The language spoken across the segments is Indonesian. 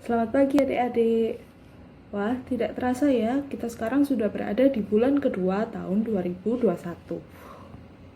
Selamat pagi adik-adik. Wah, tidak terasa ya, kita sekarang sudah berada di bulan kedua tahun 2021.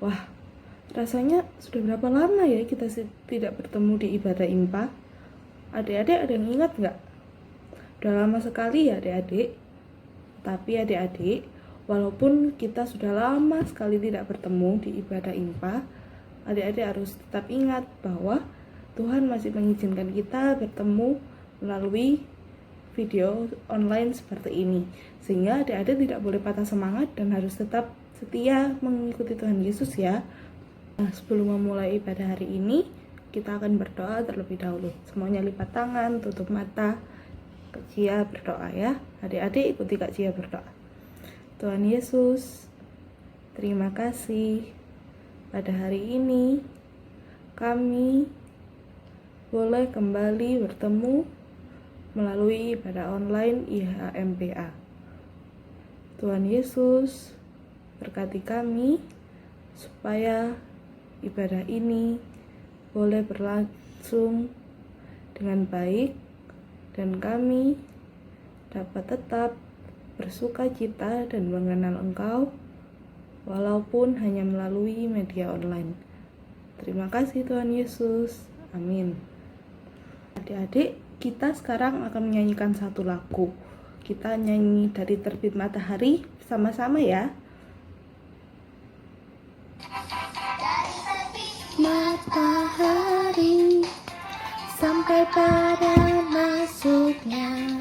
Wah, rasanya sudah berapa lama ya kita tidak bertemu di ibadah IMPA? Adik-adik ada yang ingat nggak? Udah lama sekali ya adik-adik. Tapi adik-adik, walaupun kita sudah lama sekali tidak bertemu di ibadah IMPA, adik-adik harus tetap ingat bahwa Tuhan masih mengizinkan kita bertemu melalui video online seperti ini, sehingga adik-adik tidak boleh patah semangat dan harus tetap setia mengikuti Tuhan Yesus ya. Nah, sebelum memulai ibadah hari ini, kita akan berdoa terlebih dahulu. Semuanya lipat tangan, tutup mata. Kak Cia berdoa ya. Adik-adik ikuti Kak Cia berdoa. Tuhan Yesus, terima kasih pada hari ini kami boleh kembali bertemu melalui ibadah online IHMPA. Tuhan Yesus, berkati kami supaya ibadah ini boleh berlangsung dengan baik dan kami dapat tetap bersukacita dan mengenal Engkau walaupun hanya melalui media online. Terima kasih Tuhan Yesus. Amin. Adik-adik, kita sekarang akan menyanyikan satu lagu. Kita nyanyi dari Terbit Matahari sama-sama ya. Dari terbit matahari sampai pada masuknya,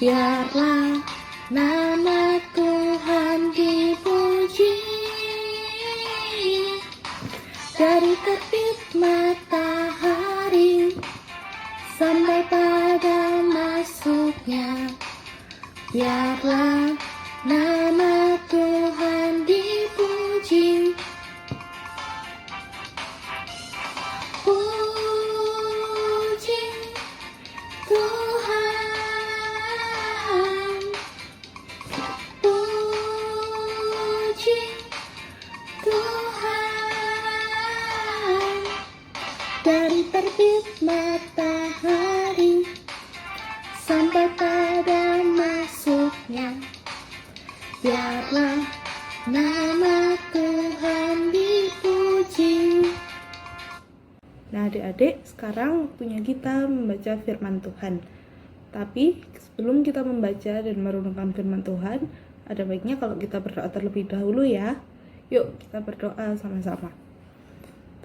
biarlah nama Tuhan dipuji. Dari terbit matahari sampai pada masuknya, biarlah nama Tuhan dipuji. Puji Tuhan, puji Tuhan. Dari terbit matahari sampai pada masuknya, biarlah nama Tuhan dipuji. Nah adik-adik, sekarang waktunya kita membaca firman Tuhan. Tapi sebelum kita membaca dan merenungkan firman Tuhan, ada baiknya kalau kita berdoa terlebih dahulu ya. Yuk kita berdoa sama-sama.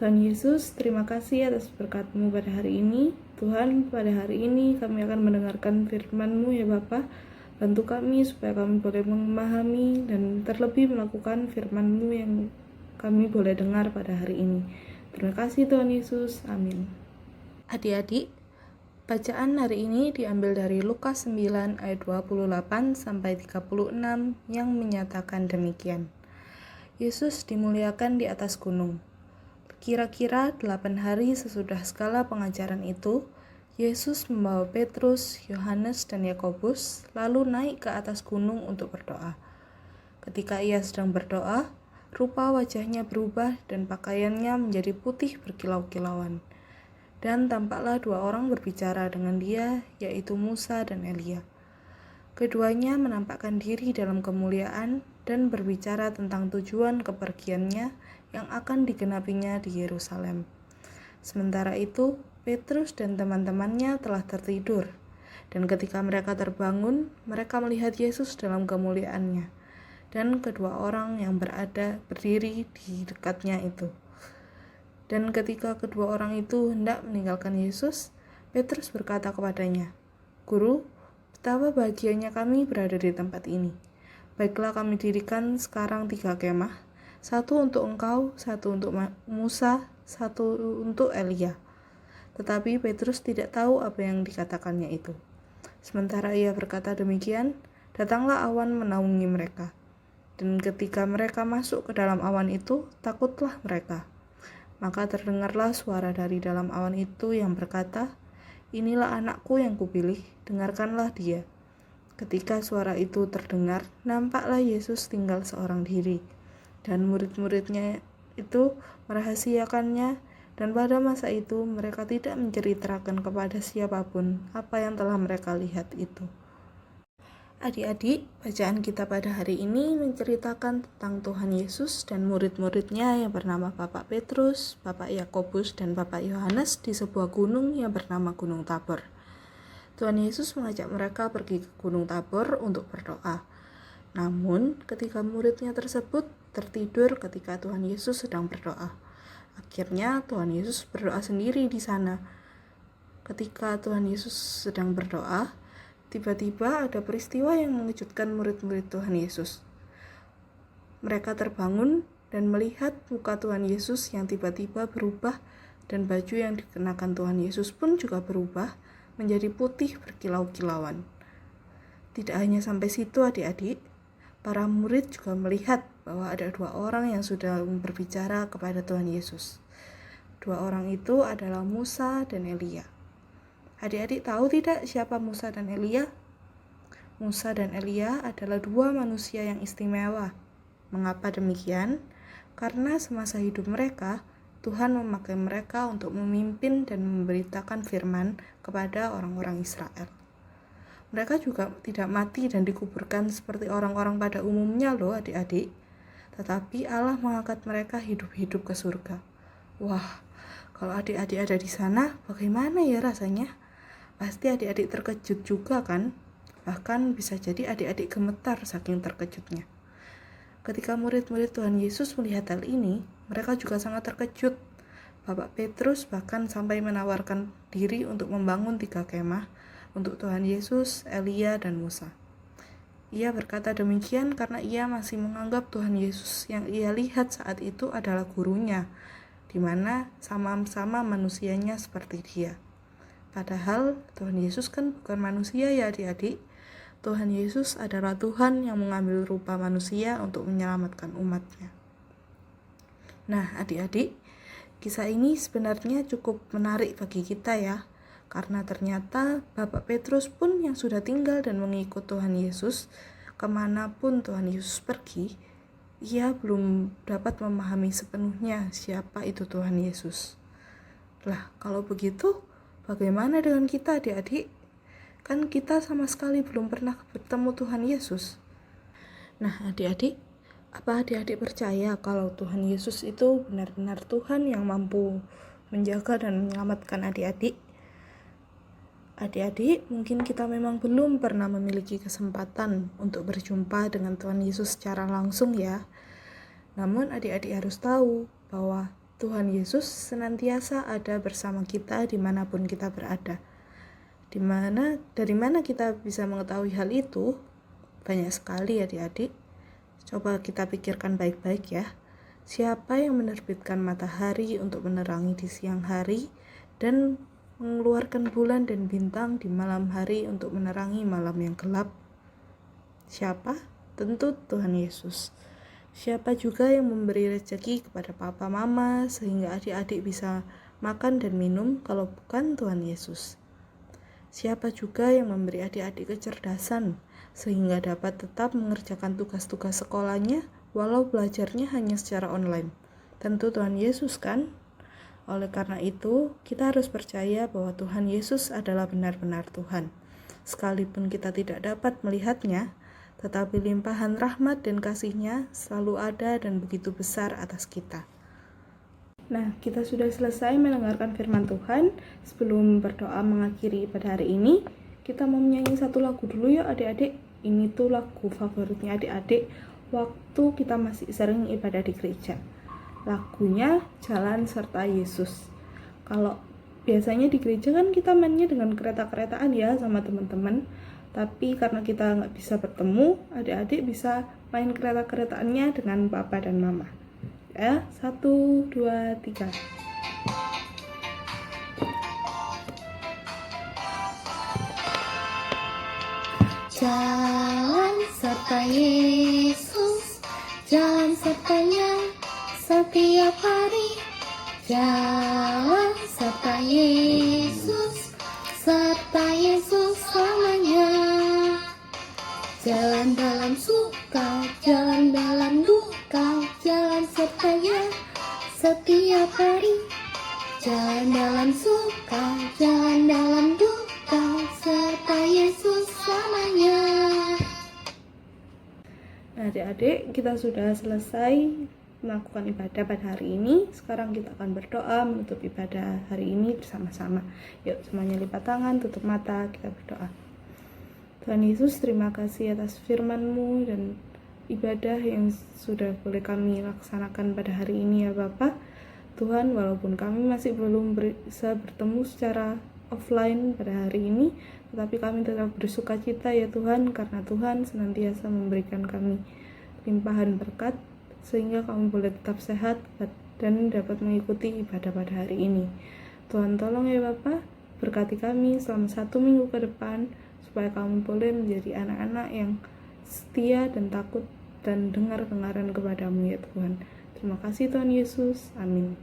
Tuhan Yesus, terima kasih atas berkat-Mu pada hari ini. Tuhan, pada hari ini kami akan mendengarkan firman-Mu ya Bapa. Bantu kami supaya kami boleh memahami dan terlebih melakukan firman-Mu yang kami boleh dengar pada hari ini. Terima kasih Tuhan Yesus. Amin. Adik-adik, bacaan hari ini diambil dari Lukas 9 ayat 28 sampai 36 yang menyatakan demikian. Yesus dimuliakan di atas gunung. Kira-kira 8 hari sesudah segala pengajaran itu, Yesus membawa Petrus, Yohanes, dan Yakobus lalu naik ke atas gunung untuk berdoa. Ketika ia sedang berdoa, rupa wajahnya berubah dan pakaiannya menjadi putih berkilau-kilauan. Dan tampaklah 2 orang berbicara dengan dia, yaitu Musa dan Elia. Keduanya menampakkan diri dalam kemuliaan dan berbicara tentang tujuan kepergiannya yang akan digenapinya di Yerusalem. Sementara itu, Petrus dan teman-temannya telah tertidur, dan ketika mereka terbangun, mereka melihat Yesus dalam kemuliaannya, dan kedua orang yang berdiri di dekatnya itu. Dan ketika kedua orang itu hendak meninggalkan Yesus, Petrus berkata kepadanya, "Guru, betapa bahagianya kami berada di tempat ini. Baiklah kami dirikan sekarang 3 kemah, 1 untuk engkau, 1 untuk Musa, 1 untuk Elia." Tetapi Petrus tidak tahu apa yang dikatakannya itu. Sementara ia berkata demikian, datanglah awan menaungi mereka. Dan ketika mereka masuk ke dalam awan itu, takutlah mereka. Maka terdengarlah suara dari dalam awan itu yang berkata, "Inilah anakku yang kupilih, dengarkanlah dia." Ketika suara itu terdengar, nampaklah Yesus tinggal seorang diri, dan murid-muridnya itu merahasiakannya Dan pada masa itu mereka tidak menceritakan kepada siapapun apa yang telah mereka lihat itu. Adik-adik, bacaan kita pada hari ini menceritakan tentang Tuhan Yesus dan murid-muridnya yang bernama Bapak Petrus, Bapak Yakobus, dan Bapak Yohanes di sebuah gunung yang bernama Gunung Tabor. Tuhan Yesus mengajak mereka pergi ke Gunung Tabor untuk berdoa. Namun, ketika muridnya tersebut tertidur ketika Tuhan Yesus sedang berdoa. Akhirnya, Tuhan Yesus berdoa sendiri di sana. Ketika Tuhan Yesus sedang berdoa, tiba-tiba ada peristiwa yang mengejutkan murid-murid Tuhan Yesus. Mereka terbangun dan melihat muka Tuhan Yesus yang tiba-tiba berubah, dan baju yang dikenakan Tuhan Yesus pun juga berubah menjadi putih berkilau-kilauan. Tidak hanya sampai situ adik-adik, para murid juga melihat bahwa ada 2 orang yang sudah berbicara kepada Tuhan Yesus. 2 orang itu adalah Musa dan Elia. Adik-adik tahu tidak siapa Musa dan Elia? Musa dan Elia adalah 2 manusia yang istimewa. Mengapa demikian? Karena semasa hidup mereka, Tuhan memakai mereka untuk memimpin dan memberitakan firman kepada orang-orang Israel. Mereka juga tidak mati dan dikuburkan seperti orang-orang pada umumnya loh adik-adik. Tetapi Allah mengangkat mereka hidup-hidup ke surga. Wah, kalau adik-adik ada di sana, bagaimana ya rasanya? Pasti adik-adik terkejut juga kan? Bahkan bisa jadi adik-adik gemetar saking terkejutnya. Ketika murid-murid Tuhan Yesus melihat hal ini, mereka juga sangat terkejut. Bapak Petrus bahkan sampai menawarkan diri untuk membangun 3 kemah untuk Tuhan Yesus, Elia, dan Musa. Ia berkata demikian karena ia masih menganggap Tuhan Yesus yang ia lihat saat itu adalah gurunya, di mana sama-sama manusianya seperti dia. Padahal Tuhan Yesus kan bukan manusia ya adik-adik. Tuhan Yesus adalah Tuhan yang mengambil rupa manusia untuk menyelamatkan umatnya. Nah adik-adik, kisah ini sebenarnya cukup menarik bagi kita ya, karena ternyata Bapak Petrus pun yang sudah tinggal dan mengikut Tuhan Yesus, kemanapun Tuhan Yesus pergi, ia belum dapat memahami sepenuhnya siapa itu Tuhan Yesus. Lah, kalau begitu, bagaimana dengan kita adik-adik? Kan kita sama sekali belum pernah bertemu Tuhan Yesus. Nah adik-adik, apa adik-adik percaya kalau Tuhan Yesus itu benar-benar Tuhan yang mampu menjaga dan menyelamatkan adik-adik? Adik-adik, mungkin kita memang belum pernah memiliki kesempatan untuk berjumpa dengan Tuhan Yesus secara langsung ya. Namun adik-adik harus tahu bahwa Tuhan Yesus senantiasa ada bersama kita dimanapun kita berada. Dari mana kita bisa mengetahui hal itu? Banyak sekali adik-adik. Coba kita pikirkan baik-baik ya. Siapa yang menerbitkan matahari untuk menerangi di siang hari dan mengeluarkan bulan dan bintang di malam hari untuk menerangi malam yang gelap? Siapa? Tentu Tuhan Yesus. Siapa juga yang memberi rezeki kepada papa mama sehingga adik-adik bisa makan dan minum kalau bukan Tuhan Yesus? Siapa juga yang memberi adik-adik kecerdasan sehingga dapat tetap mengerjakan tugas-tugas sekolahnya walau belajarnya hanya secara online? Tentu Tuhan Yesus kan? Oleh karena itu, kita harus percaya bahwa Tuhan Yesus adalah benar-benar Tuhan. Sekalipun kita tidak dapat melihatnya, tetapi limpahan rahmat dan kasih-Nya selalu ada dan begitu besar atas kita. Nah, kita sudah selesai mendengarkan firman Tuhan. Sebelum berdoa mengakhiri pada hari ini, kita mau menyanyi satu lagu dulu ya adik-adik. Ini tuh lagu favoritnya adik-adik waktu kita masih sering ibadah di gereja. Lagunya Jalan Serta Yesus. Kalau biasanya di gereja kan kita mainnya dengan kereta-keretaan ya sama teman-teman. Tapi karena kita nggak bisa bertemu, adik-adik bisa main kereta-keretaannya dengan papa dan mama. Ya, 1, 2, 3. Jalan serta Yesus, jalan sertanya setiap hari. Jalan serta Yesus, serta Yesus selamanya. Jalan dalam suka, jalan dalam duka, jalan sertanya setiap hari. Jalan dalam suka, jalan dalam duka, serta Yesus selamanya. Nah, adik-adik, kita sudah selesai melakukan ibadah pada hari ini. Sekarang kita akan berdoa menutup ibadah hari ini bersama-sama. Yuk, semuanya lipat tangan, tutup mata, kita berdoa. Tuhan Yesus, terima kasih atas firman-Mu dan ibadah yang sudah boleh kami laksanakan pada hari ini ya Bapa. Tuhan, walaupun kami masih belum bisa bertemu secara offline pada hari ini, tetapi kami tetap bersuka cita ya Tuhan, karena Tuhan senantiasa memberikan kami limpahan berkat, sehingga kami boleh tetap sehat dan dapat mengikuti ibadah pada hari ini. Tuhan tolong ya Bapa, berkati kami selama 1 minggu ke depan, supaya kami boleh menjadi anak-anak yang setia dan takut dan dengar-dengaran kepadamu ya Tuhan. Terima kasih Tuhan Yesus, amin.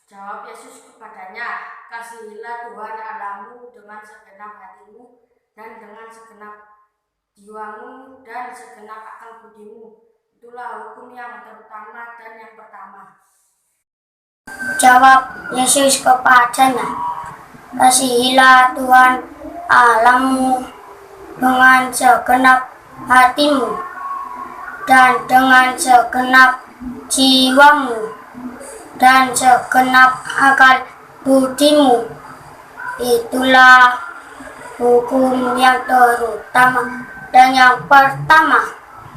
Jawab Yesus kepadanya, kasihilah Tuhan Allahmu dengan segenap hatimu dan dengan segenap jiwamu dan segenap akal budimu. Itulah hukum yang terutama dan yang pertama. Jawab Yesus kepadanya, kasihilah Tuhan Allahmu dengan segenap hatimu dan dengan segenap jiwamu dan segenap akal budimu. Itulah hukum yang terutama dan yang pertama.